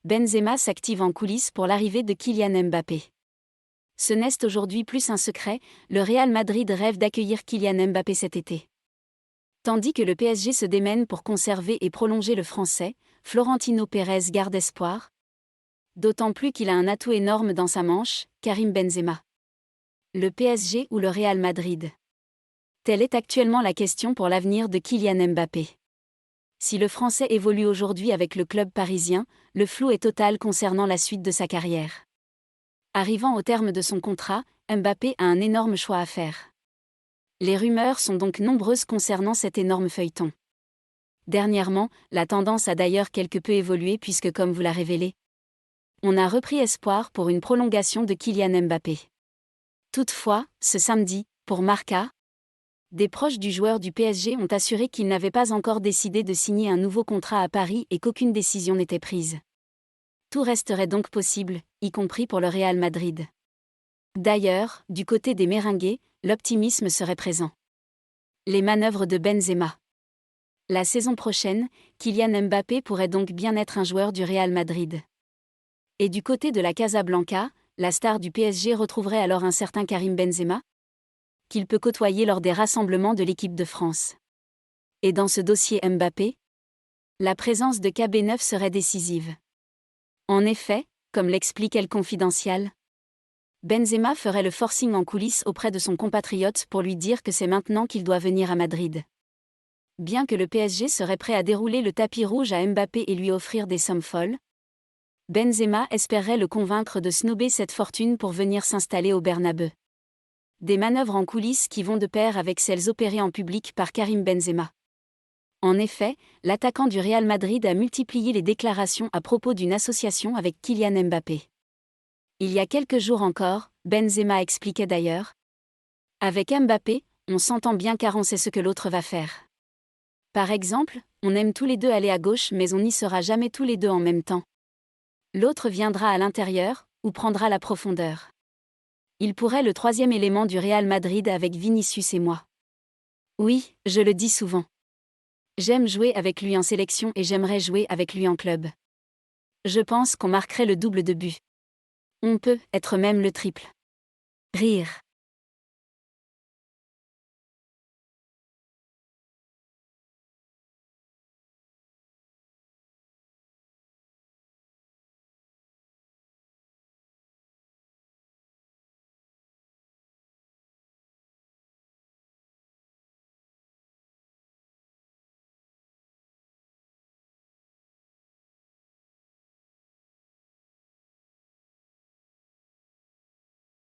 Benzema s'active en coulisses pour l'arrivée de Kylian Mbappé. Ce n'est aujourd'hui plus un secret, le Real Madrid rêve d'accueillir Kylian Mbappé cet été. Tandis que le PSG se démène pour conserver et prolonger le Français, Florentino Pérez garde espoir. D'autant plus qu'il a un atout énorme dans sa manche, Karim Benzema. Le PSG ou le Real Madrid? Telle est actuellement la question pour l'avenir de Kylian Mbappé. Si le Français évolue aujourd'hui avec le club parisien, le flou est total concernant la suite de sa carrière. Arrivant au terme de son contrat, Mbappé a un énorme choix à faire. Les rumeurs sont donc nombreuses concernant cet énorme feuilleton. Dernièrement, la tendance a d'ailleurs quelque peu évolué puisque, comme vous l'a révélé, on a repris espoir pour une prolongation de Kylian Mbappé. Toutefois, ce samedi, pour Marca, des proches du joueur du PSG ont assuré qu'ils n'avaient pas encore décidé de signer un nouveau contrat à Paris et qu'aucune décision n'était prise. Tout resterait donc possible, y compris pour le Real Madrid. D'ailleurs, du côté des Merengues, l'optimisme serait présent. Les manœuvres de Benzema. La saison prochaine, Kylian Mbappé pourrait donc bien être un joueur du Real Madrid. Et du côté de la Casablanca, la star du PSG retrouverait alors un certain Karim Benzema, qu'il peut côtoyer lors des rassemblements de l'équipe de France. Et dans ce dossier Mbappé, la présence de KB9 serait décisive. En effet, comme l'explique El Confidencial, Benzema ferait le forcing en coulisses auprès de son compatriote pour lui dire que c'est maintenant qu'il doit venir à Madrid. Bien que le PSG serait prêt à dérouler le tapis rouge à Mbappé et lui offrir des sommes folles, Benzema espérerait le convaincre de snober cette fortune pour venir s'installer au Bernabeu. Des manœuvres en coulisses qui vont de pair avec celles opérées en public par Karim Benzema. En effet, l'attaquant du Real Madrid a multiplié les déclarations à propos d'une association avec Kylian Mbappé. Il y a quelques jours encore, Benzema expliquait d'ailleurs: « Avec Mbappé, on s'entend bien car on sait ce que l'autre va faire. Par exemple, on aime tous les deux aller à gauche mais on n'y sera jamais tous les deux en même temps. L'autre viendra à l'intérieur, ou prendra la profondeur. Il pourrait le troisième élément du Real Madrid avec Vinicius et moi. Oui, je le dis souvent. J'aime jouer avec lui en sélection et j'aimerais jouer avec lui en club. Je pense qu'on marquerait le double de buts. On peut être même le triple. » Rire.